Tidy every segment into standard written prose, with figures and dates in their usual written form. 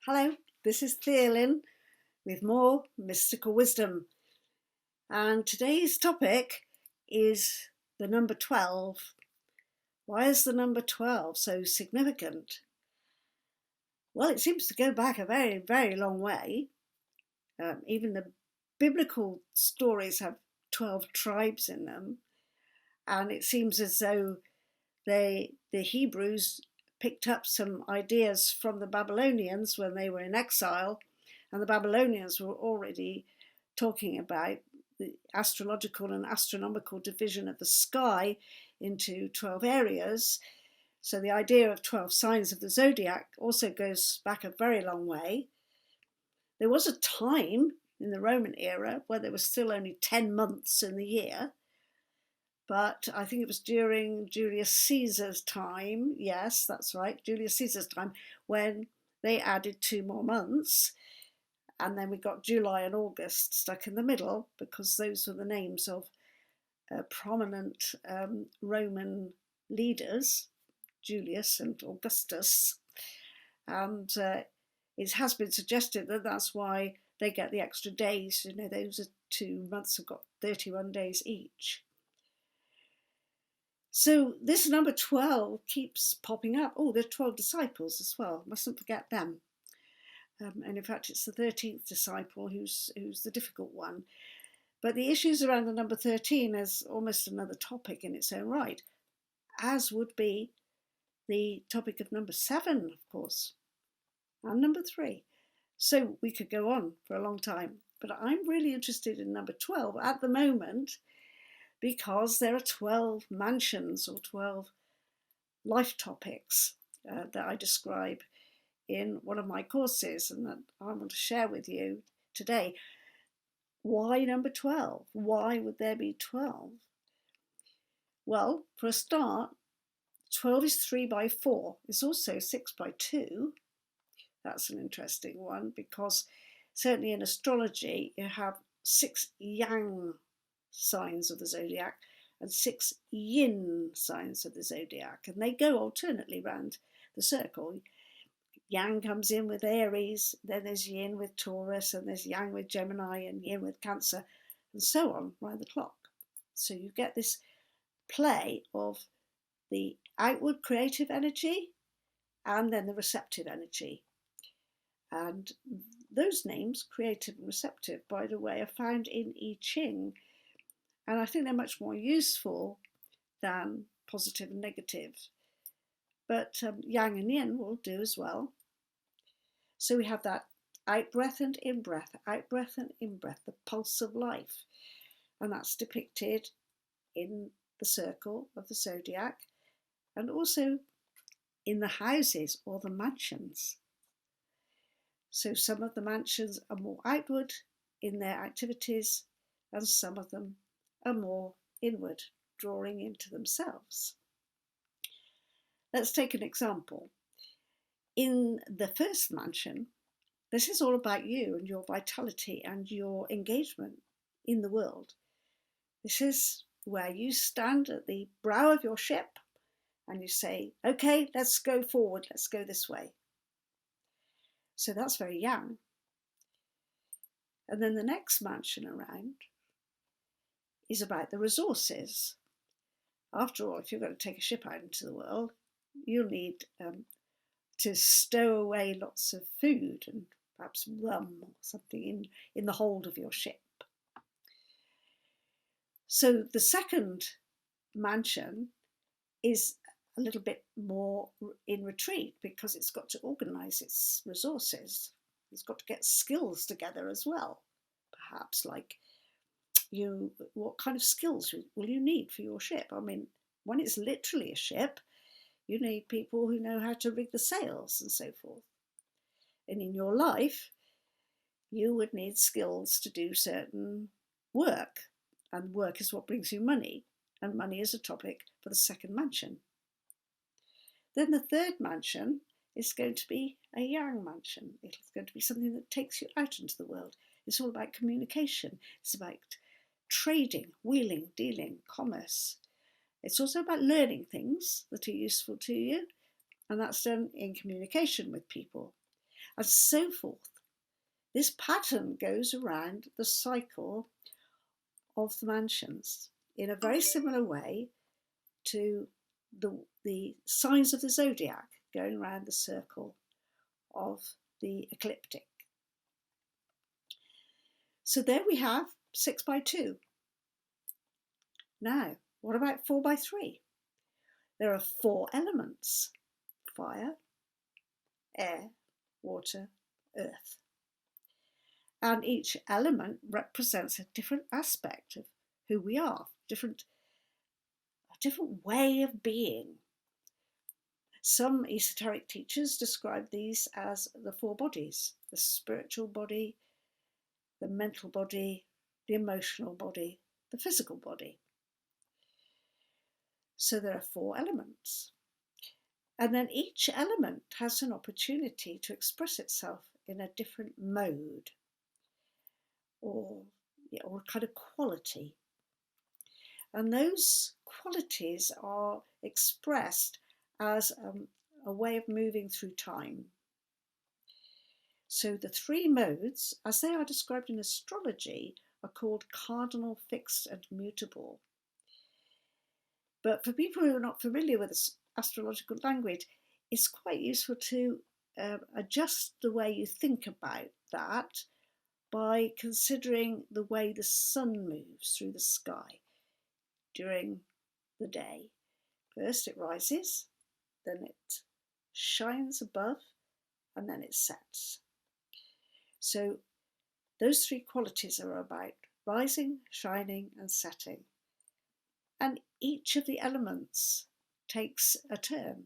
Hello, this is Theolyn with more mystical wisdom. And today's topic is the number 12. Why is the number 12 so significant? Well, it seems to go back a very, very long way. Even the biblical stories have 12 tribes in them. And it seems as though the Hebrews picked up some ideas from the Babylonians when they were in exile, and the Babylonians were already talking about the astrological and astronomical division of the sky into 12 areas. So the idea of 12 signs of the zodiac also goes back a very long way. There was a time in the Roman era where there was still only 10 months in the year, but I think it was during Julius Caesar's time, yes, that's right, Julius Caesar's time, when they added 2 more months. And then we got July and August stuck in the middle because those were the names of prominent Roman leaders, Julius and Augustus. And it has been suggested that that's why they get the extra days. You know, those 2 months have got 31 days each. So this number 12 keeps popping up. Oh, there are 12 disciples as well. Mustn't forget them. And in fact, it's the 13th disciple who's the difficult one. But the issues around the number 13 is almost another topic in its own right, as would be the topic of number 7, of course, and number 3. So we could go on for a long time. But I'm really interested in number 12 at the moment, because there are 12 mansions or 12 life topics that I describe in one of my courses and that I want to share with you today. Why number 12? Why would there be 12? Well, for a start, 12 is 3 by 4. It's also 6 by 2. That's an interesting one because certainly in astrology you have 6 yang signs of the zodiac and 6 yin signs of the zodiac, and they go alternately round the circle. Yang comes in with Aries, then there's yin with Taurus, and there's yang with Gemini and yin with Cancer, and so on round the clock. So you get this play of the outward creative energy and then the receptive energy. And those names, creative and receptive, by the way, are found in I Ching. And I think they're much more useful than positive and negative. But yang and yin will do as well. So we have that out breath and in breath, out breath and in breath, the pulse of life. And that's depicted in the circle of the zodiac and also in the houses or the mansions. So some of the mansions are more outward in their activities and some of them are more inward, drawing into themselves. Let's take an example. In the first mansion, this is all about you and your vitality and your engagement in the world. This is where you stand at the brow of your ship and you say, okay, let's go forward, let's go this way. So that's very yang. And then the next mansion around is about the resources. After all, if you're going to take a ship out into the world, you'll need to stow away lots of food and perhaps rum or something in the hold of your ship. So the second mansion is a little bit more in retreat because it's got to organise its resources. It's got to get skills together as well, perhaps like what kind of skills will you need for your ship? I mean, when it's literally a ship, you need people who know how to rig the sails and so forth. And in your life, you would need skills to do certain work. And work is what brings you money. And money is a topic for the second mansion. Then the third mansion is going to be a yang mansion. It's going to be something that takes you out into the world. It's all about communication. It's about trading, wheeling, dealing, commerce. It's also about learning things that are useful to you, and that's done in communication with people. and so forth. This pattern goes around the cycle of the mansions in a very similar way to the signs of the zodiac going around the circle of the ecliptic. So there we have 6 by 2. Now, what about 4 by 3? There are 4 elements: fire, air, water, earth. And each element represents a different aspect of who we are, a different way of being. Some esoteric teachers describe these as the 4 bodies: the spiritual body, the mental body, the emotional body, the physical body. So there are 4 elements. And then each element has an opportunity to express itself in a different mode or kind of quality. And those qualities are expressed as a way of moving through time. So the 3 modes, as they are described in astrology, are called cardinal, fixed, and mutable. But for people who are not familiar with this astrological language, it's quite useful to adjust the way you think about that by considering the way the sun moves through the sky during the day. First it rises, then it shines above, and then it sets. So those 3 qualities are about rising, shining, and setting. And each of the elements takes a turn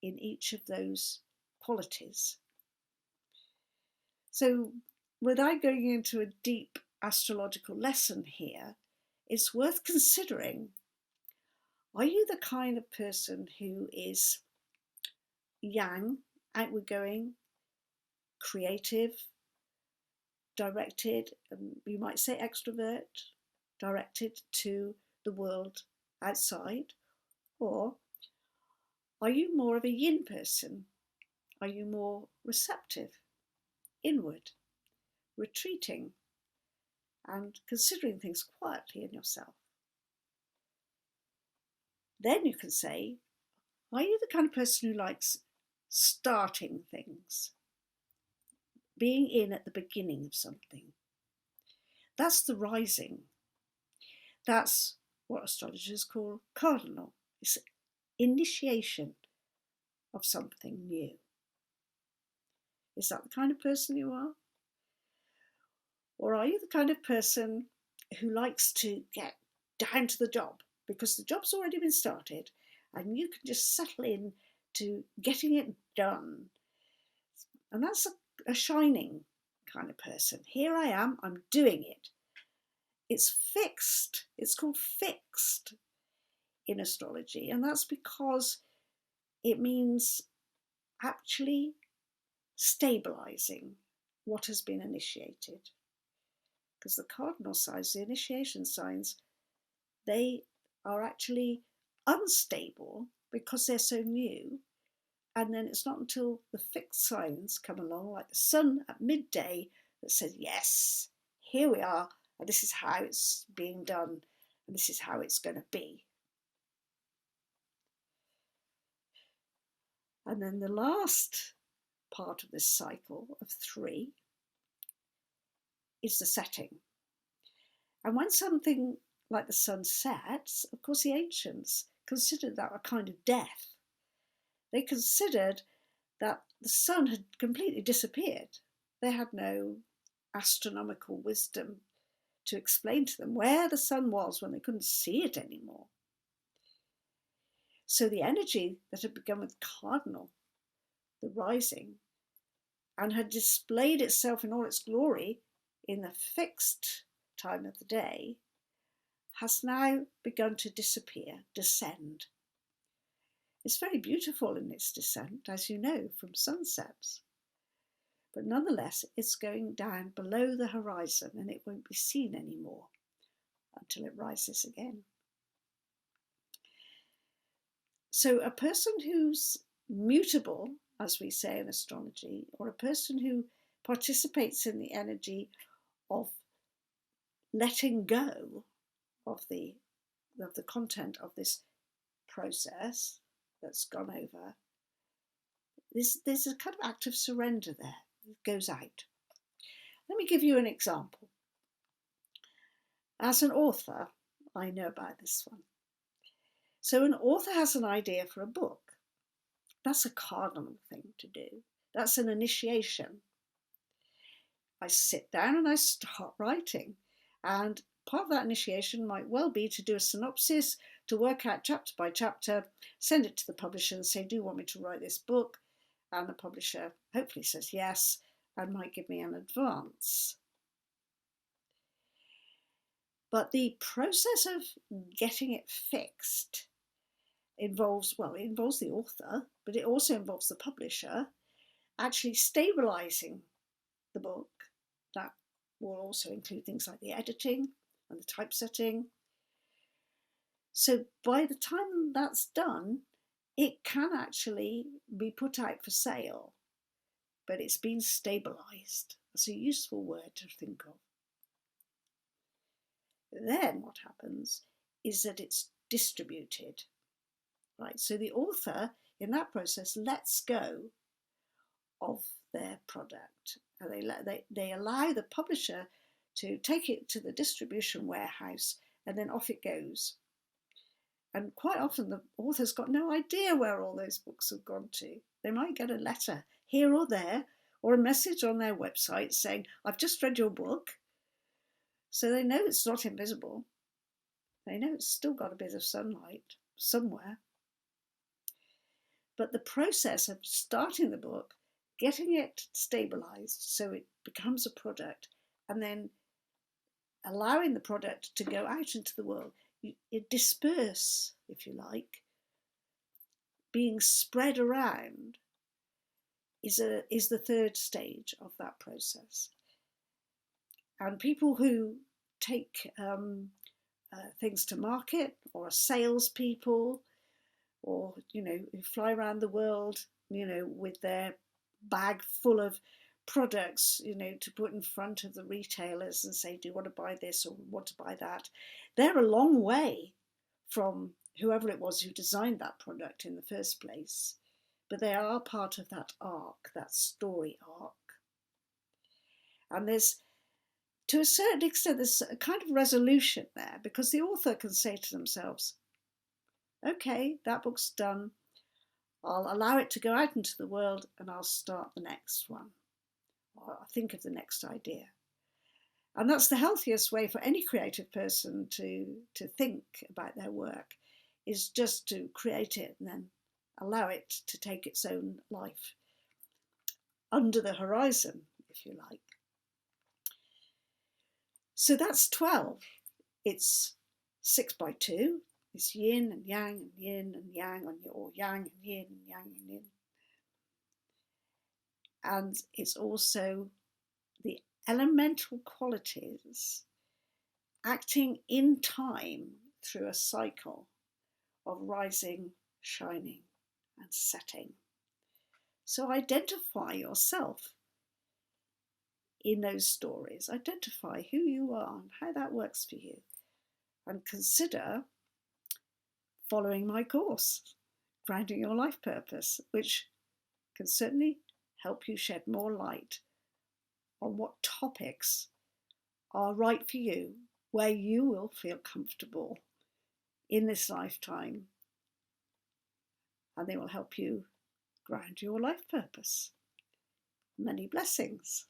in each of those qualities. So without going into a deep astrological lesson here, it's worth considering, are you the kind of person who is yang, outward-going, creative, directed, you might say extrovert, directed to the world outside? Or are you more of a yin person? Are you more receptive, inward, retreating, and considering things quietly in yourself? Then you can say, are you the kind of person who likes starting things, being in at the beginning of something? That's the rising. That's what astrologers call cardinal. It's initiation of something new. Is that the kind of person you are? Or are you the kind of person who likes to get down to the job because the job's already been started and you can just settle in to getting it done? And that's a shining kind of person. Here I am, I'm doing it. It's fixed. It's called fixed in astrology, and that's because it means actually stabilizing what has been initiated. Because the cardinal signs, the initiation signs, they are actually unstable because they're so new. And then it's not until the fixed signs come along, like the sun at midday, that says, yes, here we are, and this is how it's being done, and this is how it's going to be. And then the last part of this cycle of 3 is the setting. And when something like the sun sets, of course the ancients considered that a kind of death. They considered that the sun had completely disappeared. They had no astronomical wisdom to explain to them where the sun was when they couldn't see it anymore. So the energy that had begun with cardinal, the rising, and had displayed itself in all its glory in the fixed time of the day, has now begun to disappear, descend. It's very beautiful in its descent, as you know, from sunsets. But nonetheless, it's going down below the horizon and it won't be seen anymore until it rises again. So a person who's mutable as we say in astrology, or a person who participates in the energy of letting go of the content of this process that's gone over, there's a kind of act of surrender there that goes out. Let me give you an example. As an author, I know about this one. So an author has an idea for a book. That's a cardinal thing to do. That's an initiation. I sit down and I start writing. And part of that initiation might well be to do a synopsis, to work out chapter by chapter, send it to the publisher and say, do you want me to write this book? And the publisher hopefully says yes and might give me an advance. But the process of getting it fixed involves the author, but it also involves the publisher actually stabilizing the book. That will also include things like the editing and the typesetting. So by the time that's done, it can actually be put out for sale, but it's been stabilized. That's a useful word to think of. Then what happens is that it's distributed. Right, so the author in that process lets go of their product, and they allow the publisher to take it to the distribution warehouse, and then off it goes. And quite often the author's got no idea where all those books have gone to. They might get a letter here or there, or a message on their website saying, I've just read your book. So they know it's not invisible. They know it's still got a bit of sunlight somewhere. But the process of starting the book, getting it stabilized so it becomes a product, and then allowing the product to go out into the world, it disperse, if you like, being spread around is the third stage of that process. And people who take things to market, or are salespeople, or who fly around the world, with their bag full of products, to put in front of the retailers and say, do you want to buy this or want to buy that? They're a long way from whoever it was who designed that product in the first place, but they are part of that arc, that story arc. And to a certain extent, there's a kind of resolution there, because the author can say to themselves, okay, that book's done. I'll allow it to go out into the world and I'll start the next one. Or I'll think of the next idea. And that's the healthiest way for any creative person to think about their work, is just to create it and then allow it to take its own life under the horizon, if you like. So that's 12. It's 6 by 2. It's yin and yang and yin and yang, or yang and yin and yang and yin. And it's also the elemental qualities acting in time through a cycle of rising, shining, and setting. So identify yourself in those stories. Identify who you are and how that works for you. And consider following my course, Grounding Your Life Purpose, which can certainly help you shed more light on what topics are right for you, where you will feel comfortable in this lifetime, and they will help you ground your life purpose. Many blessings.